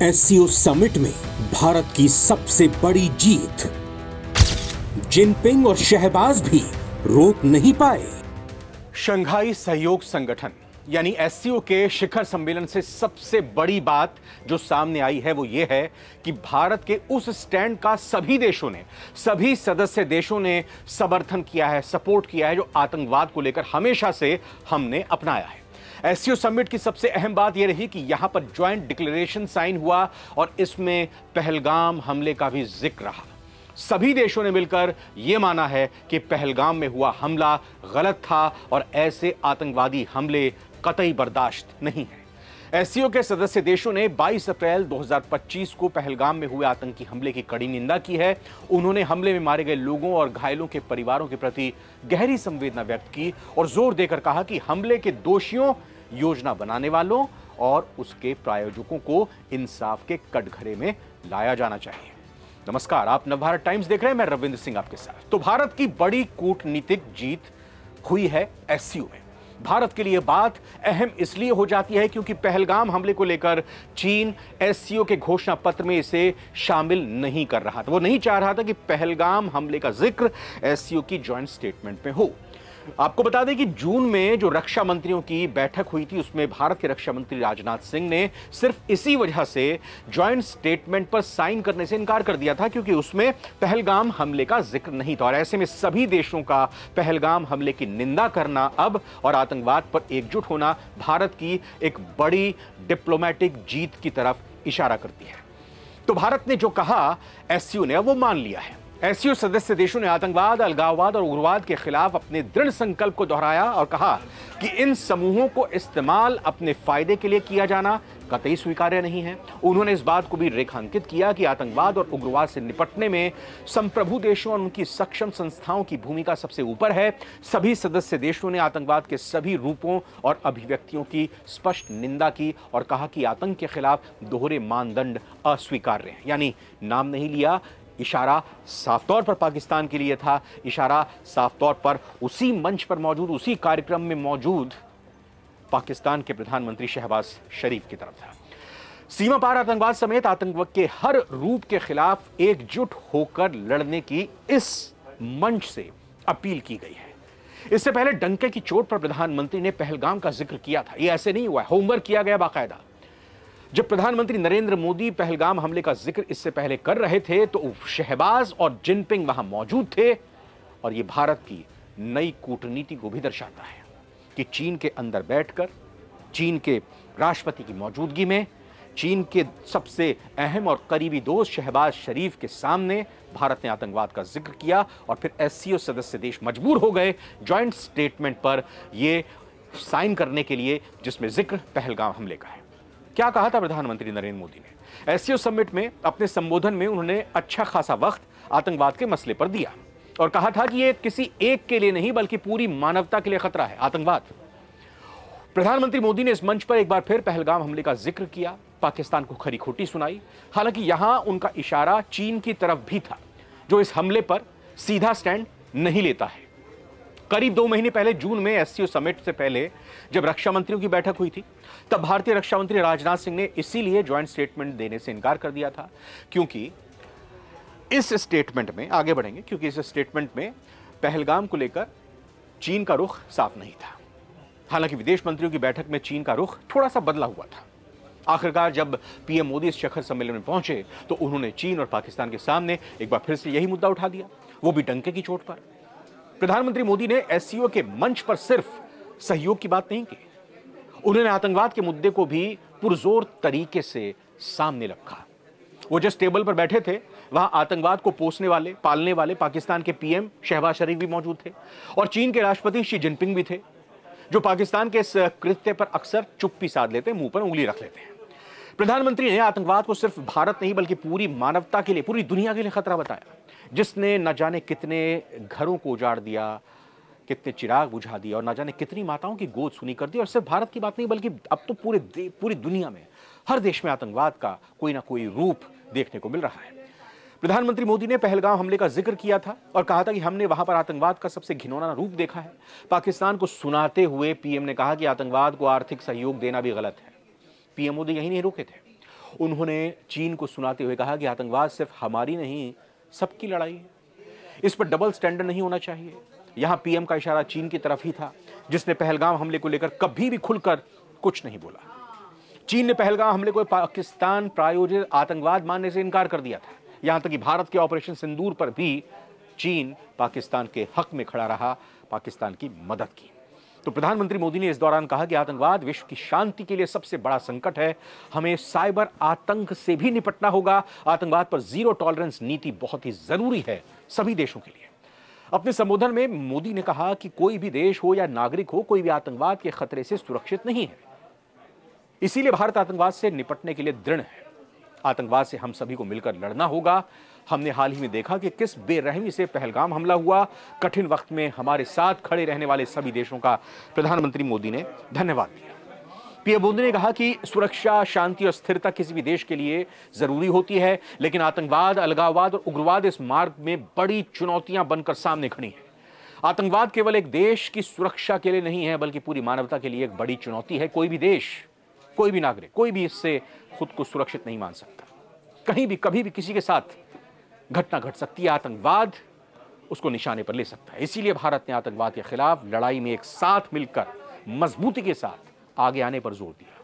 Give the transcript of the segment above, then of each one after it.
SCO summit में भारत की सबसे बड़ी जीत। जिनपिंग और शहबाज भी रोक नहीं पाए। शंघाई सहयोग संगठन यानी एससीओ के शिखर सम्मेलन से सबसे बड़ी बात जो सामने आई है वो ये है कि भारत के उस स्टैंड का सभी देशों ने, सभी सदस्य देशों ने समर्थन किया है, सपोर्ट किया है, जो आतंकवाद को लेकर हमेशा से हमने अपनाया है। एससीओ समिट की सबसे अहम बात यह रही कि यहां पर ज्वाइंट डिक्लेरेशन साइन हुआ और इसमें पहलगाम हमले का भी जिक्र रहा। सभी देशों ने मिलकर यह माना है कि पहलगाम में हुआ हमला गलत था और ऐसे आतंकवादी हमले कतई बर्दाश्त नहीं है। एससीओ के सदस्य देशों ने 22 अप्रैल 2025 को पहलगाम में हुए आतंकी हमले की कड़ी निंदा की है। उन्होंने हमले में मारे गए लोगों और घायलों के परिवारों के प्रति गहरी संवेदना व्यक्त की और जोर देकर कहा कि हमले के दोषियों, योजना बनाने वालों और उसके प्रायोजकों को इंसाफ के कटघरे में लाया जाना चाहिए। नमस्कार, आप नवभारत टाइम्स देख रहे हैं, मैं रविंद्र सिंह आपके साथ। तो भारत की बड़ी कूटनीतिक जीत हुई है एससीओ में। भारत के लिए बात अहम इसलिए हो जाती है क्योंकि पहलगाम हमले को लेकर चीन एससीओ के घोषणा पत्र में इसे शामिल नहीं कर रहा था। वो नहीं चाह रहा था कि पहलगाम हमले का जिक्र एससीओ की जॉइंट स्टेटमेंट में हो। आपको बता दें कि जून में जो रक्षा मंत्रियों की बैठक हुई थी उसमें भारत के रक्षा मंत्री राजनाथ सिंह ने सिर्फ इसी वजह से जॉइंट स्टेटमेंट पर साइन करने से इनकार कर दिया था क्योंकि उसमें पहलगाम हमले का जिक्र नहीं था। और ऐसे में सभी देशों का पहलगाम हमले की निंदा करना अब और आतंकवाद पर एकजुट होना भारत की एक बड़ी डिप्लोमेटिक जीत की तरफ इशारा करती है। तो भारत ने जो कहा एससीओ ने वो मान लिया है। एससीओ सदस्य देशों ने आतंकवाद, अलगाववाद और उग्रवाद के खिलाफ अपने दृढ़ संकल्प को दोहराया और कहा कि इन समूहों को इस्तेमाल अपने फायदे के लिए किया जाना कतई स्वीकार्य नहीं है। उन्होंने इस बात को भी रेखांकित किया कि आतंकवाद और उग्रवाद से निपटने में संप्रभु देशों और उनकी सक्षम संस्थाओं की भूमिका सबसे ऊपर है। सभी सदस्य देशों ने आतंकवाद के सभी रूपों और अभिव्यक्तियों की स्पष्ट निंदा की और कहा कि आतंक के खिलाफ दोहरे मानदंड अस्वीकार्य हैं। यानी नाम नहीं लिया, इशारा साफ तौर पर पाकिस्तान के लिए था, इशारा साफ तौर पर उसी मंच पर मौजूद, उसी कार्यक्रम में मौजूद पाकिस्तान के प्रधानमंत्री शहबाज शरीफ की तरफ था। सीमा पार आतंकवाद समेत आतंकवाद के हर रूप के खिलाफ एकजुट होकर लड़ने की इस मंच से अपील की गई है। इससे पहले डंके की चोट पर प्रधानमंत्री ने पहलगाम का जिक्र किया था। यह ऐसे नहीं हुआ, होमवर्क किया गया बाकायदा। जब प्रधानमंत्री नरेंद्र मोदी पहलगाम हमले का जिक्र इससे पहले कर रहे थे तो शहबाज और जिनपिंग वहां मौजूद थे और यह भारत की नई कूटनीति को भी दर्शाता है कि चीन के अंदर बैठकर, चीन के राष्ट्रपति की मौजूदगी में, चीन के सबसे अहम और करीबी दोस्त शहबाज शरीफ के सामने भारत ने आतंकवाद का जिक्र किया और फिर एससीओ सदस्य देश मजबूर हो गए ज्वाइंट स्टेटमेंट पर यह साइन करने के लिए जिसमें जिक्र पहलगाम हमले का है। क्या कहा था प्रधानमंत्री नरेंद्र मोदी ने? एससीओ समिट में अपने संबोधन में उन्होंने अच्छा खासा वक्त आतंकवाद के मसले पर दिया और कहा था कि यह किसी एक के लिए नहीं बल्कि पूरी मानवता के लिए खतरा है, आतंकवाद। प्रधानमंत्री मोदी ने इस मंच पर एक बार फिर पहलगाम हमले का जिक्र किया, पाकिस्तान को खरी खोटी सुनाई। हालांकि यहां उनका इशारा चीन की तरफ भी था जो इस हमले पर सीधा स्टैंड नहीं लेता है। करीब 2 महीने पहले जून में एससीओ समिट से पहले जब रक्षा मंत्रियों की बैठक हुई थी तब भारतीय रक्षा मंत्री राजनाथ सिंह ने इसीलिए ज्वाइंट स्टेटमेंट देने से इनकार कर दिया था क्योंकि इस स्टेटमेंट में आगे बढ़ेंगे क्योंकि इस स्टेटमेंट में पहलगाम को लेकर चीन का रुख साफ नहीं था। हालांकि विदेश मंत्रियों की बैठक में चीन का रुख थोड़ा सा बदला हुआ था। आखिरकार जब पीएम मोदी इस शिखर सम्मेलन में पहुंचे तो उन्होंने चीन और पाकिस्तान के सामने एक बार फिर से यही मुद्दा उठा दिया, वो भी डंके की चोट पर। प्रधानमंत्री मोदी ने एससीओ के मंच पर सिर्फ सहयोग की बात नहीं की, उन्होंने आतंकवाद के मुद्दे को भी पुरजोर तरीके से सामने रखा। वो जिस टेबल पर बैठे थे वहां आतंकवाद को पोसने वाले, पालने वाले पाकिस्तान के पीएम शहबाज शरीफ भी मौजूद थे और चीन के राष्ट्रपति शी जिनपिंग भी थे जो पाकिस्तान के इस कृत्य पर अक्सर चुप्पी साध लेते, मुंह पर उंगली रख लेते हैं। प्रधानमंत्री ने आतंकवाद को सिर्फ भारत नहीं बल्कि पूरी मानवता के लिए, पूरी दुनिया के लिए खतरा बताया जिसने न जाने कितने घरों को उजाड़ दिया, कितने चिराग बुझा दिया और न जाने कितनी माताओं की गोद सुनी कर दी। और सिर्फ भारत की बात नहीं बल्कि अब तो पूरी दुनिया में हर देश में आतंकवाद का कोई ना कोई रूप देखने को मिल रहा है। प्रधानमंत्री मोदी ने पहलगाम हमले का जिक्र किया था और कहा था कि हमने वहां पर आतंकवाद का सबसे घिनौना रूप देखा है। पाकिस्तान को सुनाते हुए पीएम ने कहा कि आतंकवाद को आर्थिक सहयोग देना भी गलत है। पीएम मोदी यही नहीं रुके थे, उन्होंने चीन को सुनाते हुए कहा कि आतंकवाद सिर्फ हमारी नहीं, सबकी लड़ाई है। इस पर डबल स्टैंडर्ड नहीं होना चाहिए। यहां पीएम का इशारा चीन की तरफ ही था, जिसने पहलगाम हमले को लेकर कभी भी खुलकर कुछ नहीं बोला। चीन ने पहलगाम हमले को पाकिस्तान प्रायोजित आतंकवाद मानने से इनकार कर दिया था। यहां तक कि भारत के ऑपरेशन सिंदूर पर भी चीन पाकिस्तान के हक में खड़ा रहा, पाकिस्तान की मदद की। तो प्रधानमंत्री मोदी ने इस दौरान कहा कि आतंकवाद विश्व की शांति के लिए सबसे बड़ा संकट है। हमें साइबर आतंक से भी निपटना होगा। आतंकवाद पर जीरो टॉलरेंस नीति बहुत ही जरूरी है सभी देशों के लिए। अपने संबोधन में मोदी ने कहा कि कोई भी देश हो या नागरिक हो, कोई भी आतंकवाद के खतरे से सुरक्षित नहीं है। इसीलिए भारत आतंकवाद से निपटने के लिए दृढ़ है। आतंकवाद से हम सभी को मिलकर लड़ना होगा। हमने हाल ही में देखा कि किस बेरहमी से पहलगाम हमला हुआ। कठिन वक्त में हमारे साथ खड़े रहने वाले सभी देशों का प्रधानमंत्री मोदी ने धन्यवाद दिया। पीएम मोदी ने कहा कि सुरक्षा, शांति और स्थिरता किसी भी देश के लिए जरूरी होती है, लेकिन आतंकवाद, अलगाववाद और उग्रवाद इस मार्ग में बड़ी चुनौतियां बनकर सामने खड़ी हैं। आतंकवाद केवल एक देश की सुरक्षा के लिए नहीं है, बल्कि पूरी मानवता के लिए एक बड़ी चुनौती है। कोई भी देश, कोई भी नागरिक, कोई भी इससे खुद को सुरक्षित नहीं मान सकता। कहीं भी, कभी भी किसी के साथ घटना घट सकती है। आतंकवाद उसको निशाने पर ले सकता है। इसीलिए भारत ने आतंकवाद के खिलाफ लड़ाई में एक साथ मिलकर मजबूती के साथ आगे आने पर जोर दिया।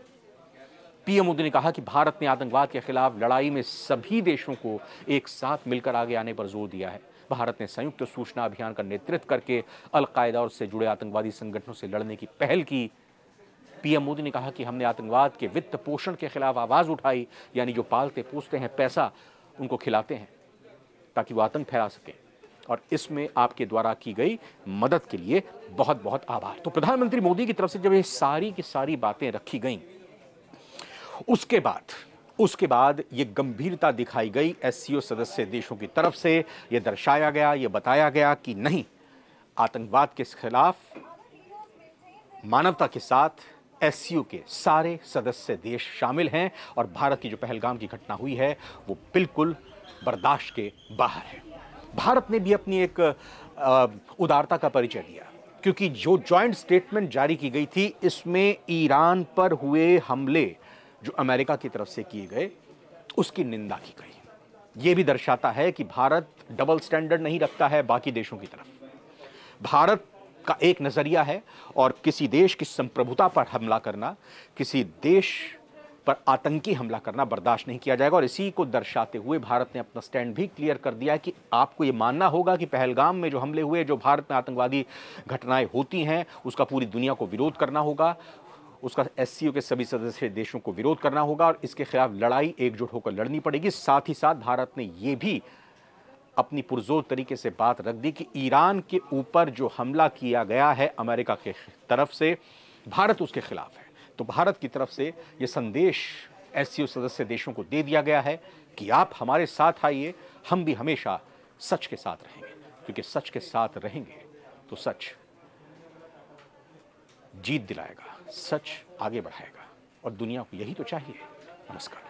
पीएम मोदी ने कहा कि भारत ने आतंकवाद के खिलाफ लड़ाई में सभी देशों को एक साथ मिलकर आगे आने पर जोर दिया है। भारत ने संयुक्त सूचना अभियान का नेतृत्व करके अलकायदा और उससे जुड़े आतंकवादी संगठनों से लड़ने की पहल की। पीएम मोदी ने कहा कि हमने आतंकवाद के वित्त पोषण के खिलाफ आवाज उठाई, यानी जो पालते पोसते हैं, पैसा उनको खिलाते हैं ताकि वो आतंक फैला सके। और इसमें आपके द्वारा की गई मदद के लिए बहुत बहुत आभार। तो प्रधानमंत्री मोदी की तरफ से जब ये सारी की सारी बातें रखी गईं, उसके बाद ये गंभीरता दिखाई गई एससीओ सदस्य देशों की तरफ से। ये दर्शाया गया, ये बताया गया कि नहीं, आतंकवाद के खिलाफ मानवता के साथ एससीओ के सारे सदस्य देश शामिल हैं और भारत की जो पहलगाम की घटना हुई है वो बिल्कुल बर्दाश्त के बाहर है। भारत ने भी अपनी एक उदारता का परिचय दिया, क्योंकि जो जॉइंट स्टेटमेंट जारी की गई थी, इसमें ईरान पर हुए हमले जो अमेरिका की तरफ से किए गए उसकी निंदा की गई। यह भी दर्शाता है कि भारत डबल स्टैंडर्ड नहीं रखता है बाकी देशों की तरफ। भारत का एक नजरिया है और किसी देश की संप्रभुता पर हमला करना, किसी देश पर आतंकी हमला करना बर्दाश्त नहीं किया जाएगा। और इसी को दर्शाते हुए भारत ने अपना स्टैंड भी क्लियर कर दिया है कि आपको ये मानना होगा कि पहलगाम में जो हमले हुए, जो भारत में आतंकवादी घटनाएं होती हैं, उसका पूरी दुनिया को विरोध करना होगा, उसका एससीओ के सभी सदस्य देशों को विरोध करना होगा और इसके खिलाफ लड़ाई एकजुट होकर लड़नी पड़ेगी। साथ ही साथ भारत ने यह भी अपनी पुरजोर तरीके से बात रख दी कि ईरान के ऊपर जो हमला किया गया है अमेरिका के तरफ से, भारत उसके खिलाफ है। तो भारत की तरफ से यह संदेश एससीओ सदस्य देशों को दे दिया गया है कि आप हमारे साथ आइए, हम भी हमेशा सच के साथ रहेंगे, क्योंकि सच के साथ रहेंगे तो सच जीत दिलाएगा, सच आगे बढ़ाएगा और दुनिया को यही तो चाहिए। नमस्कार।